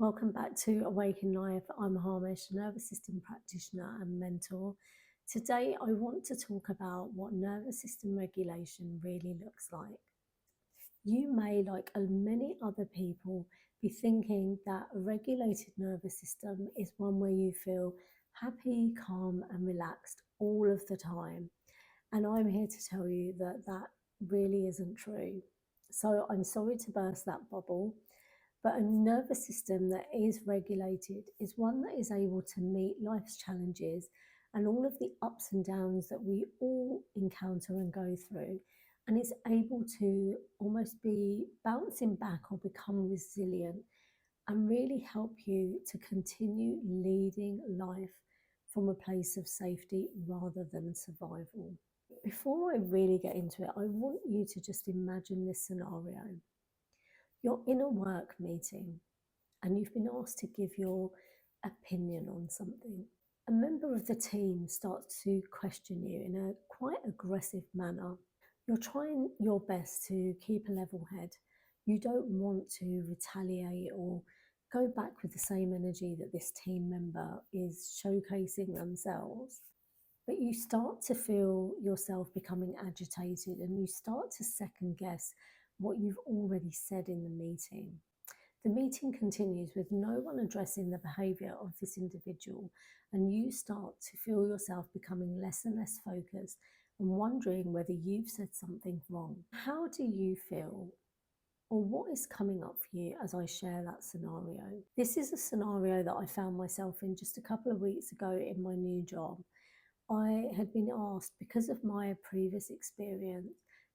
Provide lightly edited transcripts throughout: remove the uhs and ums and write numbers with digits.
Welcome back to Awaken Life. I'm Harmish, nervous system practitioner and mentor. Today, I want to talk about what nervous system regulation really looks like. You may, like many other people, be thinking that a regulated nervous system is one where you feel happy, calm, and relaxed all of the time. And I'm here to tell you that that really isn't true. So I'm sorry to burst that bubble, but a nervous system that is regulated is one that is able to meet life's challenges and all of the ups and downs that we all encounter and go through. And is able to almost be bouncing back or become resilient and really help you to continue leading life from a place of safety rather than survival. Before I really get into it, I want you to just imagine this scenario. You're in a work meeting and you've been asked to give your opinion on something. A member of the team starts to question you in a quite aggressive manner. You're trying your best to keep a level head. You don't want to retaliate or go back with the same energy that this team member is showcasing themselves. But you start to feel yourself becoming agitated and you start to second guess what you've already said in the meeting. The meeting continues with no one addressing the behaviour of this individual, and you start to feel yourself becoming less and less focused and wondering whether you've said something wrong. How do you feel? Or what is coming up for you as I share that scenario? This is a scenario that I found myself in just a couple of weeks ago in my new job. I had been asked, because of my previous experience,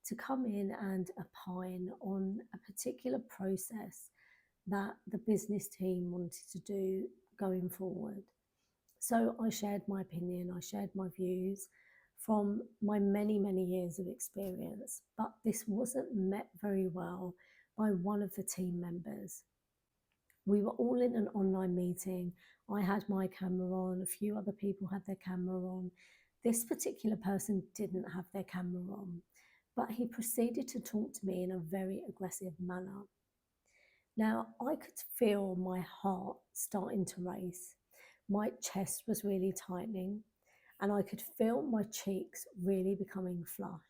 to come in and opine on a particular process that the business team wanted to do going forward. So I shared my opinion, I shared my views from my many, many years of experience, but this wasn't met very well by one of the team members. We were all in an online meeting. I had my camera on, a few other people had their camera on. This particular person didn't have their camera on, but he proceeded to talk to me in a very aggressive manner. Now, I could feel my heart starting to race. My chest was really tightening, and I could feel my cheeks really becoming flushed.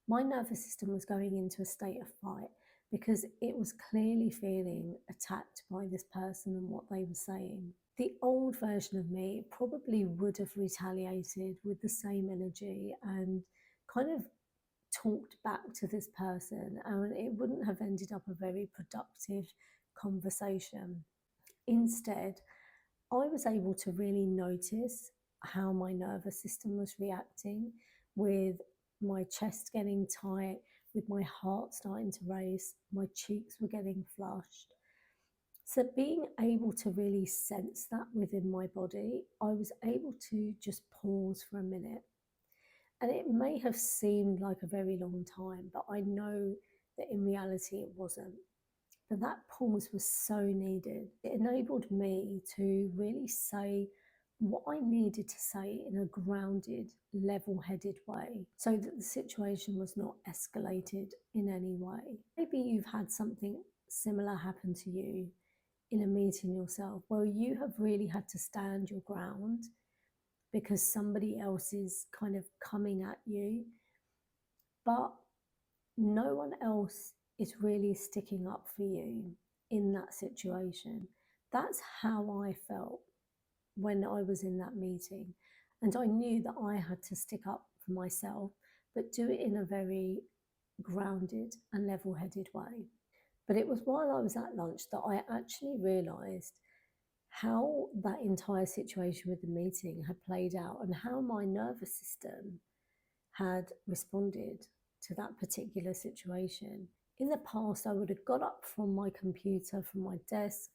My nervous system was going into a state of fight because it was clearly feeling attacked by this person and what they were saying. The old version of me probably would have retaliated with the same energy and kind of talked back to this person, and it wouldn't have ended up a very productive conversation. Instead, I was able to really notice how my nervous system was reacting, with my chest getting tight, with my heart starting to race, my cheeks were getting flushed. So, being able to really sense that within my body, I was able to just pause for a minute. And it may have seemed like a very long time, but I know that in reality it wasn't. But that pause was so needed. It enabled me to really say what I needed to say in a grounded, level headed way so that the situation was not escalated in any way. Maybe you've had something similar happen to you in a meeting yourself where you have really had to stand your ground because somebody else is kind of coming at you, but no one else is really sticking up for you in that situation. That's how I felt when I was in that meeting. And I knew that I had to stick up for myself, but do it in a very grounded and level headed way. But it was while I was at lunch that I actually realised how that entire situation with the meeting had played out and how my nervous system had responded to that particular situation. In the past, I would have got up from my computer, from my desk,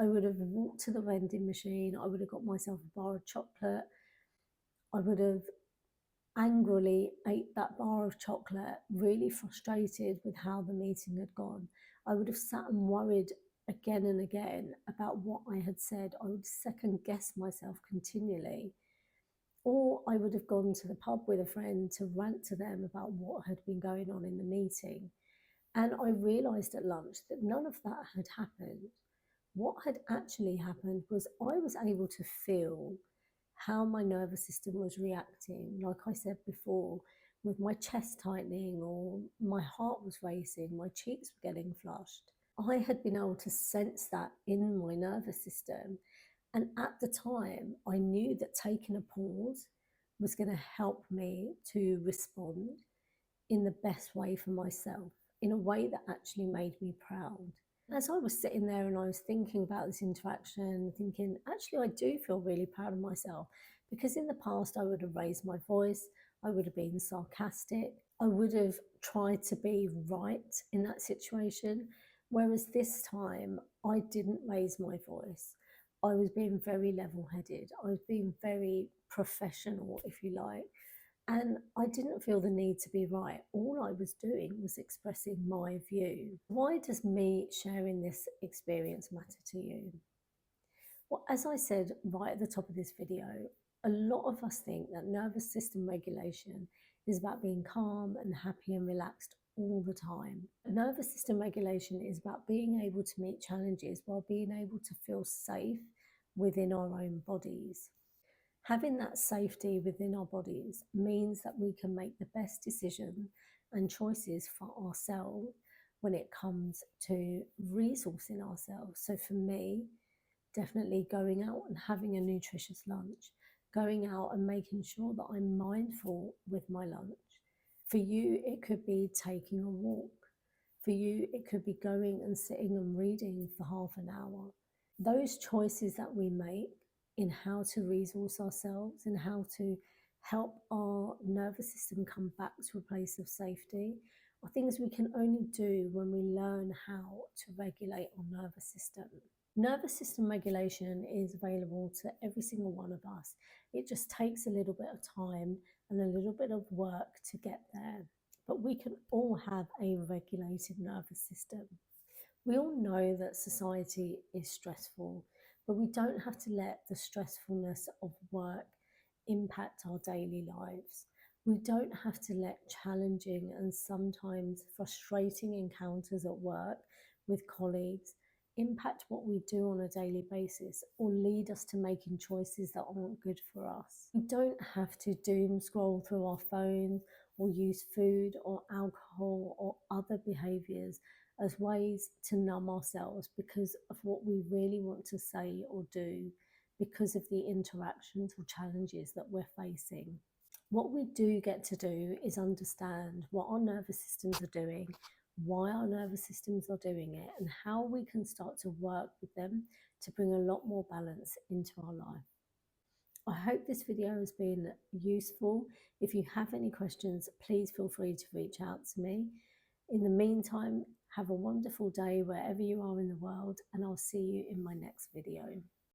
I would have walked to the vending machine, I would have got myself a bar of chocolate, I would have angrily ate that bar of chocolate, really frustrated with how the meeting had gone. I would have sat and worried again and again about what I had said. I would second guess myself continually. Or I would have gone to the pub with a friend to rant to them about what had been going on in the meeting. And I realised at lunch that none of that had happened. What had actually happened was I was able to feel how my nervous system was reacting. Like I said before, with my chest tightening or my heart was racing, my cheeks were getting flushed. I had been able to sense that in my nervous system. And at the time, I knew that taking a pause was going to help me to respond in the best way for myself, in a way that actually made me proud. As I was sitting there and I was thinking about this interaction, thinking, actually, I do feel really proud of myself because in the past I would have raised my voice, I would have been sarcastic, I would have tried to be right in that situation. Whereas this time I didn't raise my voice. I was being very level headed, I was being very professional, if you like. And I didn't feel the need to be right. All I was doing was expressing my view. Why does me sharing this experience matter to you? Well, as I said right at the top of this video, a lot of us think that nervous system regulation is about being calm and happy and relaxed all the time. Nervous system regulation is about being able to meet challenges while being able to feel safe within our own bodies. Having that safety within our bodies means that we can make the best decision and choices for ourselves when it comes to resourcing ourselves. So for me, definitely going out and having a nutritious lunch, going out and making sure that I'm mindful with my lunch. For you, it could be taking a walk. For you, it could be going and sitting and reading for half an hour. Those choices that we make in how to resource ourselves and how to help our nervous system come back to a place of safety are things we can only do when we learn how to regulate our nervous system. Nervous system regulation is available to every single one of us. It just takes a little bit of time and a little bit of work to get there. But we can all have a regulated nervous system. We all know that society is stressful, but we don't have to let the stressfulness of work impact our daily lives. We don't have to let challenging and sometimes frustrating encounters at work with colleagues impact what we do on a daily basis or lead us to making choices that aren't good for us. We don't have to doom scroll through our phones or use food or alcohol or other behaviours as ways to numb ourselves because of what we really want to say or do because of the interactions or challenges that we're facing. What we do get to do is understand what our nervous systems are doing, why our nervous systems are doing it, and how we can start to work with them to bring a lot more balance into our life. I hope this video has been useful. If you have any questions, please feel free to reach out to me. In the meantime, have a wonderful day wherever you are in the world, and I'll see you in my next video.